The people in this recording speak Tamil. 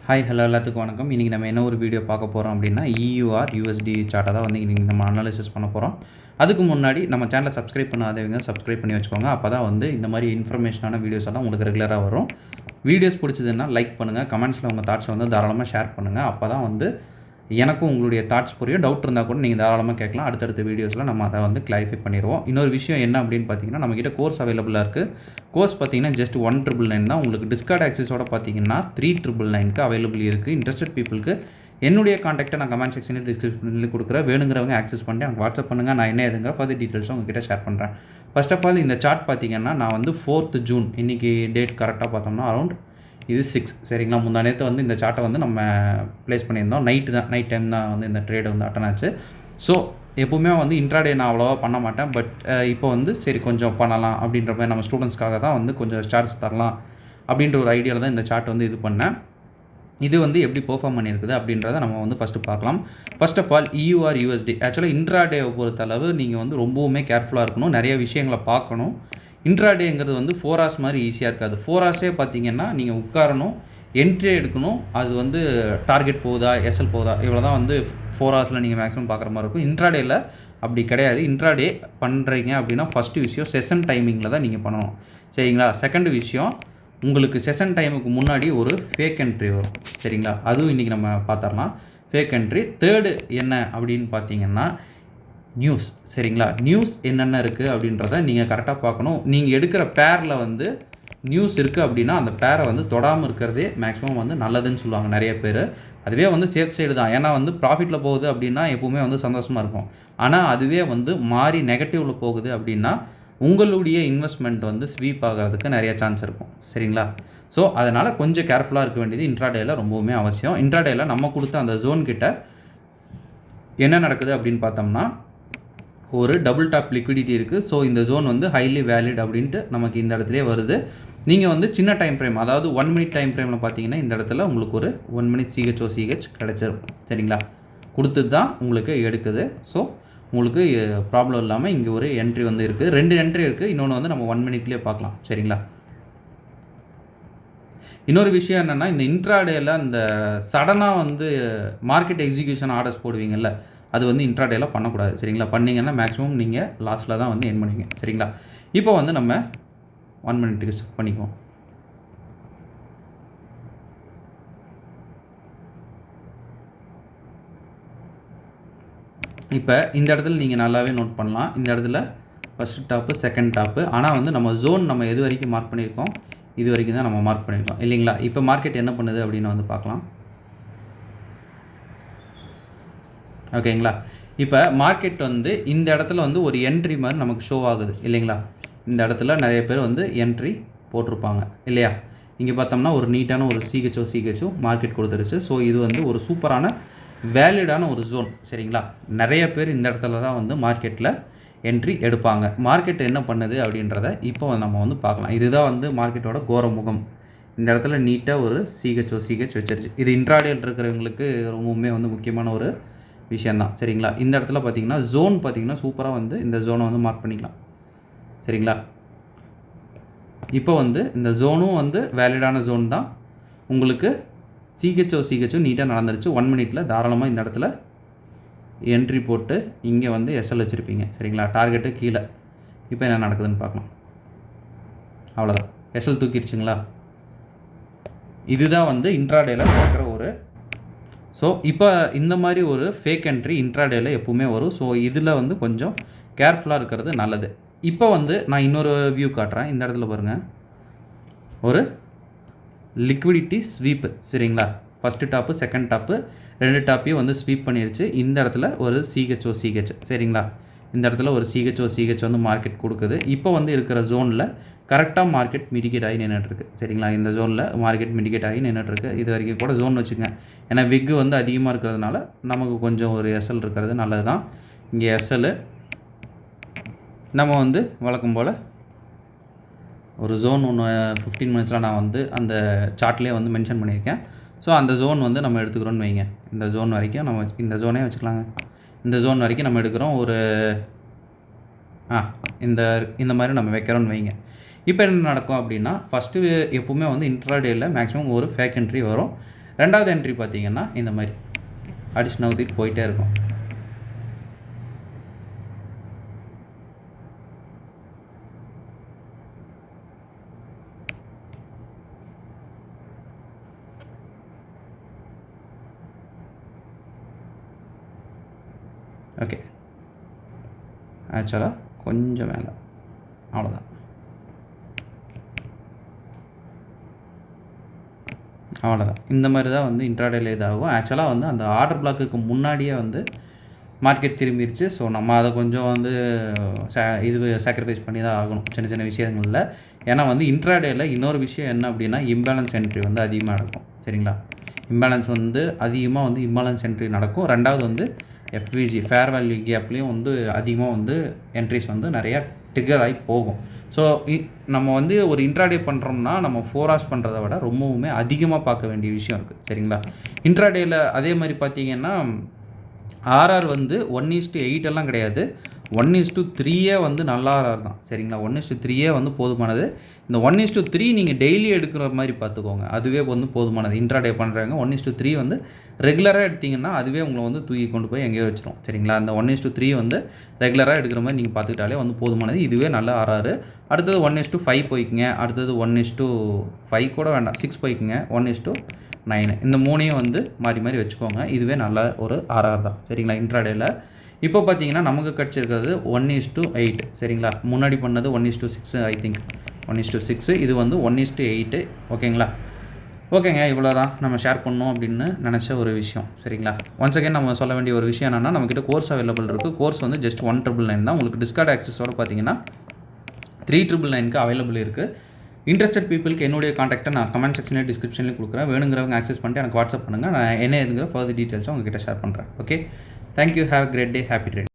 ஹாய் ஹலோ எல்லாத்துக்கும் வணக்கம். இன்றைக்கி நம்ம என்ன ஒரு வீடியோ பார்க்க போகிறோம் அப்படின்னா EUR USD சார்ட்டை தான் வந்து இன்றைக்கி நம்ம அனாலிசிஸ் பண்ண போகிறோம். அதுக்கு முன்னாடி நம்ம சேனலை சப்ஸ்கிரைப் பண்ணாதவங்க சப்ஸ்கிரைப் பண்ணி வச்சுக்கோங்க. அப்போ தான் வந்து இந்த மாதிரி இன்ஃபர்மேஷனான வீடியோஸ் எல்லாம் உங்களுக்கு ரெகுலராக வரும். வீடியோஸ் பிடிச்சதுன்னா லைக் பண்ணுங்கள், கமெண்ட்ஸில் உங்கள் தாட்ஸை வந்து தாராளமாக ஷேர் பண்ணுங்கள். அப்போ தான் வந்து எனக்கும் உங்களுடைய தாட்ஸ் புரியும். டவுட் இருந்தால் கூட நீங்கள் தாராளமாக கேட்கலாம். அடுத்தடுத்த வீடியோஸில் நம்ம அதை வந்து கிளாரிஃபை பண்ணிடுவோம். இன்னொரு விஷயம் என்ன அப்படின்னு பார்த்தீங்கன்னா, நம்மக்கிட்ட கோர்ஸ் அவைலபிளாக இருக்குது. கோர்ஸ் பார்த்தீங்கன்னா ஜஸ்ட் 1,999 தான். உங்களுக்கு டிஸ்கார்ட் ஆக்சஸோட பார்த்தீங்கன்னா 3,999க்கு அவைலபிள் இருக்குது. இன்ட்ரெஸ்டட் பீப்புளுக்கு என்னுடைய காண்டாக்டை நான் கமெண்ட் செக்ஷனில் டிஸ்கிரிப்ஷனில் கொடுக்குறேன். வேணுங்கிறவங்க ஆக்சஸ் பண்ணி எனக்கு வாட்ஸ்அப் பண்ணுங்கள். நான் என்ன எதுங்கிற ஃபர்தர் டீட்டெயில்ஸும் உங்ககிட்ட ஷேர் பண்ணுறேன். ஃபர்ஸ்ட் ஆஃப் ஆல் இந்த சார்ட் பார்த்தீங்கன்னா நான் வந்து 4th ஜூன் இன்றைக்கி டேட் கரெக்டாக பார்த்தோம்னா அரௌண்ட் இது 6 சரிங்களா. முந்தா நேற்று வந்து இந்த சார்ட்டை வந்து நம்ம ப்ளேஸ் பண்ணியிருந்தோம். நைட் டைம் தான் வந்து இந்த ட்ரேடு வந்து அட்டன் ஆச்சு. ஸோ எப்போவுமே வந்து இன்ட்ராடே நான் அவ்வளோவா பண்ண மாட்டேன். பட் இப்போ வந்து சரி கொஞ்சம் பண்ணலாம் அப்படின்ற மாதிரி நம்ம ஸ்டூடெண்ட்ஸ்க்காக தான் வந்து கொஞ்சம் சார்ஜ் தரலாம் அப்படின்ற ஒரு ஐடியாவில் தான் இந்த சார்ட் வந்து இது பண்ணேன். இது வந்து எப்படி பெர்ஃபார்ம் பண்ணியிருக்குது அப்படின்றத நம்ம வந்து ஃபஸ்ட்டு பார்க்கலாம். First of all EUR USD ஆக்சுவலாக இன்ட்ராடேவை பொறுத்தளவு நீங்கள் வந்து ரொம்பவுமே கேர்ஃபுல்லாக இருக்கணும். நிறைய விஷயங்களை பார்க்கணும். இன்ட்ராடேங்கிறது வந்து 4 hours மாதிரி ஈஸியாக இருக்காது. 4 hours பார்த்தீங்கன்னா நீங்கள் உட்காரணும், என்ட்ரி எடுக்கணும். அது வந்து டார்கெட் போகுதா எஸ்எல் போகுதா இவ்வளோ தான் வந்து 4 hours நீங்கள் மேக்ஸிமம் பார்க்குற மாதிரி இருக்கும். இன்ட்ராடேயில் அப்படி கிடையாது. இன்ட்ராடே பண்ணுறீங்க அப்படின்னா ஃபஸ்ட்டு விஷயம் செஷன் டைமிங்கில் தான் நீங்கள் பண்ணணும் சரிங்களா. செகண்ட் விஷயம் உங்களுக்கு செஷன் டைமுக்கு முன்னாடி ஒரு ஃபேக் என்ட்ரி வரும் சரிங்களா. அதுவும் இன்றைக்கி நம்ம பார்த்துடலாம் ஃபேக் என்ட்ரி. தேர்டு என்ன அப்படின்னு பார்த்தீங்கன்னா நியூஸ் சரிங்களா. நியூஸ் என்னென்ன இருக்குது அப்படின்றத நீங்கள் கரெக்டாக பார்க்கணும். நீங்கள் எடுக்கிற பேரில் வந்து நியூஸ் இருக்குது அப்படின்னா அந்த பேரை வந்து தொடாமல் இருக்கிறதே மேக்ஸிமம் வந்து நல்லதுன்னு சொல்லுவாங்க நிறைய பேர். அதுவே வந்து சேஃப் சைடு தான். ஏன்னா வந்து ப்ராஃபிட்டில் போகுது அப்படின்னா எப்போவுமே வந்து சந்தோஷமாக இருக்கும். ஆனால் அதுவே வந்து மாறி நெகட்டிவில் போகுது அப்படின்னா உங்களுடைய இன்வெஸ்ட்மெண்ட் வந்து ஸ்வீப் ஆகிறதுக்கு நிறைய சான்ஸ் இருக்கும் சரிங்களா. ஸோ அதனால் கொஞ்சம் கேர்ஃபுல்லாக இருக்க வேண்டியது இன்ட்ராடேயில் ரொம்பவுமே அவசியம். இன்ட்ராடேயில் நம்ம கொடுத்த அந்த ஜோன் கிட்ட என்ன நடக்குது அப்படின்னு பார்த்தோம்னா ஒரு டபுள் டாப் லிக்விடிட்டி இருக்குது. ஸோ இந்த ஜோன் வந்து ஹைலி வேலிட் அப்படின்ட்டு நமக்கு இந்த இடத்துலேயே வருது. நீங்கள் வந்து சின்ன டைம் ஃப்ரேம் அதாவது 1 minute டைம் ஃப்ரேமில் பார்த்தீங்கன்னா இந்த இடத்துல உங்களுக்கு ஒரு 1 minute CHOCH கிடச்சிரும் சரிங்களா. கொடுத்தது தான் உங்களுக்கு எடுக்குது. ஸோ உங்களுக்கு ப்ராப்ளம் இல்லாமல் இங்கே ஒரு என்ட்ரி வந்து இருக்குது. 2 என்ட்ரி இருக்குது. இன்னொன்று வந்து நம்ம 1 minuteலேயே பார்க்கலாம் சரிங்களா. இன்னொரு விஷயம் என்னென்னா இந்த இன்ட்ராடேயில் இந்த சடனாக வந்து மார்க்கெட் எக்ஸிக்யூஷன் ஆர்டர்ஸ் போடுவீங்கள்ல, அது வந்து இன்ட்ராடேயில் பண்ணக்கூடாது சரிங்களா. பண்ணிங்கன்னா மேக்ஸிமம் நீங்கள் லாஸ்ட்டில் தான் வந்து என் பண்ணுவீங்க சரிங்களா. இப்போ வந்து நம்ம 1 minuteக்கு ஷிஃப்ட் பண்ணிக்குவோம். இப்போ இந்த இடத்துல நீங்கள் நல்லாவே நோட் பண்ணலாம். இந்த இடத்துல ஃபஸ்ட்டு டாப்பு செகண்ட் டாப்பு. ஆனால் வந்து நம்ம ஜோன் நம்ம எது வரைக்கும் மார்க் பண்ணியிருக்கோம், இது வரைக்கும் தான் நம்ம மார்க் பண்ணியிருக்கோம் இல்லைங்களா. இப்போ மார்க்கெட் என்ன பண்ணுது அப்படின்னு வந்து பார்க்கலாம் ஓகேங்களா. இப்போ மார்க்கெட் வந்து இந்த இடத்துல வந்து ஒரு என்ட்ரி மாதிரி நமக்கு ஷோ ஆகுது இல்லைங்களா. இந்த இடத்துல நிறைய பேர் வந்து என்ட்ரி போட்டிருப்பாங்க இல்லையா. இங்கே பார்த்தோம்னா ஒரு நீட்டான ஒரு CHO மார்க்கெட் கொடுத்துருச்சு. ஸோ இது வந்து ஒரு சூப்பரான வேலிடான ஒரு ஜோன் சரிங்களா. நிறைய பேர் இந்த இடத்துல தான் வந்து மார்க்கெட்டில் என்ட்ரி எடுப்பாங்க. மார்க்கெட் என்ன பண்ணுது அப்படின்றத இப்போ நம்ம வந்து பார்க்கலாம். இதுதான் வந்து மார்க்கெட்டோட கோரமுகம். இந்த இடத்துல நீட்டாக ஒரு CHOCH வச்சிருச்சு. இது இன்ட்ராடேயில் இருக்கிறவங்களுக்கு ரொம்பவுமே வந்து முக்கியமான ஒரு விஷயந்தான் சரிங்களா. இந்த இடத்துல பார்த்தீங்கன்னா ஜோன் பார்த்தீங்கன்னா சூப்பராக வந்து இந்த ஜோனை வந்து மார்க் பண்ணிக்கலாம் சரிங்களா. இப்போ வந்து இந்த ஜோனும் வந்து வேலிடான ஜோன் தான். உங்களுக்கு CHO நீட்டாக நடந்துருச்சு. 1 minuteல தாராளமாக இந்த இடத்துல என்ட்ரி போட்டு இங்கே வந்து SL வச்சுருப்பீங்க சரிங்களா. டார்கெட்டு கீழே. இப்போ என்ன நடக்குதுன்னு பார்க்கலாம். அவ்வளோதான், SL தூக்கிடுச்சுங்களா. இதுதான் வந்து இன்ட்ராடேயில் பார்க்குற ஒரு. ஸோ இப்போ இந்த மாதிரி ஒரு ஃபேக் என்ட்ரி இன்ட்ராடேயில் எப்பவுமே வரும். ஸோ இதில் வந்து கொஞ்சம் கேர்ஃபுல்லாக இருக்கிறது நல்லது. இப்போ வந்து நான் இன்னொரு வியூ காட்டுறேன். இந்த இடத்துல பாருங்கள் ஒரு லிக்விடிட்டி ஸ்வீப்பு சரிங்களா. ஃபஸ்ட்டு டாப்பு செகண்ட் டாப்பு 2 டாப்பையும் வந்து ஸ்வீப் பண்ணிடுச்சு. இந்த இடத்துல ஒரு CHOCH சரிங்களா. இந்த இடத்துல ஒரு CHOCH வந்து மார்க்கெட் கொடுக்குது. இப்போ வந்து இருக்கிற ஜோனில் கரெக்டாக மார்க்கெட் மிடிகேட் ஆகி நின்றுட்டுருக்கு சரிங்களா. இந்த ஜோனில் மார்க்கெட் மிடிகேட் ஆகி நின்றுட்டுருக்கு. இது வரைக்கும் கூட ஜோன் வச்சுக்கங்க. ஏன்னா விக்கு வந்து அதிகமாக இருக்கிறதுனால நமக்கு கொஞ்சம் ஒரு SL இருக்கிறது நல்லது தான். இங்கே SL நம்ம வந்து வழக்கம் போல் ஒரு ஜோன் ஒன்று 15 minutesலாம் நான் வந்து அந்த சார்ட்லேயே வந்து மென்ஷன் பண்ணியிருக்கேன். ஸோ அந்த ஜோன் வந்து நம்ம எடுத்துக்கிறோன்னு வைங்க. இந்த ஜோன் வரைக்கும் நம்ம இந்த ஜோனே வச்சுக்கலாங்க. இந்த ஜோன் வரைக்கும் நம்ம எடுக்கிறோம். ஒரு இந்த மாதிரி நம்ம வைக்கிறோன்னு வைங்க. இப்போ என்ன நடக்கும் அப்படின்னா ஃபஸ்ட்டு எப்போவுமே வந்து இன்ட்ராடேயில் மேக்ஸிமம் ஒரு ஃபேக் என்ட்ரி வரும். ரெண்டாவது என்ட்ரி பார்த்தீங்கன்னா இந்த மாதிரி அடிச்சு நவுத்திட்டு போயிட்டே இருக்கும். ஓகே, ஆக்சுவலாக கொஞ்சம் மேலே, அவ்வளோதான். அவ்வளோதான். இந்த மாதிரி தான் வந்து இன்ட்ராடேல இதாகும். ஆக்சுவலாக வந்து அந்த ஆர்டர் பிளாக்குக்கு முன்னாடியே வந்து மார்க்கெட் திரும்பிடுச்சு. ஸோ நம்ம அதை கொஞ்சம் வந்து சாக்ரிஃபைஸ் பண்ணி தான் ஆகணும் சின்ன சின்ன விஷயங்களில். ஏன்னா வந்து இன்ட்ராடேல இன்னொரு விஷயம் என்ன அப்படின்னா, இம்பேலன்ஸ் என்ட்ரி வந்து அதிகமாக நடக்கும். சரிங்களா? இம்பேலன்ஸ் வந்து அதிகமாக வந்து இம்பேலன்ஸ் என்ட்ரி நடக்கும். ரெண்டாவது வந்து எஃப்விஜி ஃபேர் வேல்யூ கேப்லேயும் வந்து அதிகமாக வந்து என்ட்ரிஸ் வந்து நிறையா ட்ரிகர் ஆகி போகும். ஸோ நம்ம வந்து ஒரு இன்ட்ராடே பண்ணுறோம்னா நம்ம 4 hours பண்ணுறதை விட ரொம்பவுமே அதிகமாக பார்க்க வேண்டிய விஷயம் இருக்குது. சரிங்களா? இன்ட்ராடேயில் அதே மாதிரி பார்த்தீங்கன்னா ஆர்ஆர் வந்து 1:8 எல்லாம் கிடையாது, 1:3 வந்து நல்ல ஆர்ஆர் தான். சரிங்களா? 1:3 வந்து போதுமானது. இந்த 1:3 நீங்கள் டெய்லி எடுக்கிற மாதிரி பார்த்துக்கோங்க, அதுவே வந்து போதுமானது. இன்ட்ராடே பண்ணுறாங்க 1:3 வந்து ரெகுலராக எடுத்திங்கன்னா அதுவே உங்களை வந்து தூக்கி கொண்டு போய் எங்கேயோ வச்சிடும். சரிங்களா? அந்த 1:3 வந்து ரெகுலராக எடுக்கிற மாதிரி நீங்கள் பார்த்துக்கிட்டாலே வந்து போதுமானது. இதுவே நல்ல ஆர்ஆர். அடுத்தது 1:5 போய்க்குங்க. அடுத்தது 1:5 கூட வேண்டாம், 6 போய்க்குங்க. 1:9 இந்த 3ஐயும் வந்து மாறி மாறி வச்சுக்கோங்க. இதுவே நல்ல ஒரு ஆர்ஆர் தான். சரிங்களா? இன்ட்ராடேயில் இப்போ பார்த்தீங்கன்னா நமக்கு கிடச்சிருக்கிறது 1:8. சரிங்களா? முன்னாடி பண்ணது 1:6 ஐ திங்க் 1:6. இது வந்து 1:8. ஓகேங்களா? ஓகேங்க, இவ்வளோ தான் நம்ம ஷேர் பண்ணோம் அப்படின்னு நினச்ச ஒரு விஷயம். சரிங்களா? ஒன்ஸ் அகேன் நம்ம சொல்ல வேண்டிய ஒரு விஷயம் என்னென்னா, நம்மக்கிட்ட கோர்ஸ் அவைலபிள் இருக்குது. கோர்ஸ் வந்து ஜஸ்ட் 1,999 தான். உங்களுக்கு டிஸ்கார்ட் ஆக்சஸோடு பார்த்தீங்கன்னா 3,999க்கு அவைலபிள் இருக்குது. இன்ட்ரெஸ்டட் பீப்புளுக்கு என்னுடைய காண்டாக்டை நான் கமெண்ட் செக்ஷன்லேயே டிஸ்கிரிப்ஷன்லேயும் கொடுக்குறேன். வேணுங்கிறவங்க ஆக்சஸ் பண்ணிட்டு எனக்கு வாட்ஸ்அப் பண்ணுங்கள். நான் என்ன எதுங்கிற ஃபர்தர் டீட்டெயில்ஸும் உங்ககிட்ட ஷேர் பண்ணுறேன். Okay, thank you. Have a great day. Happy trading.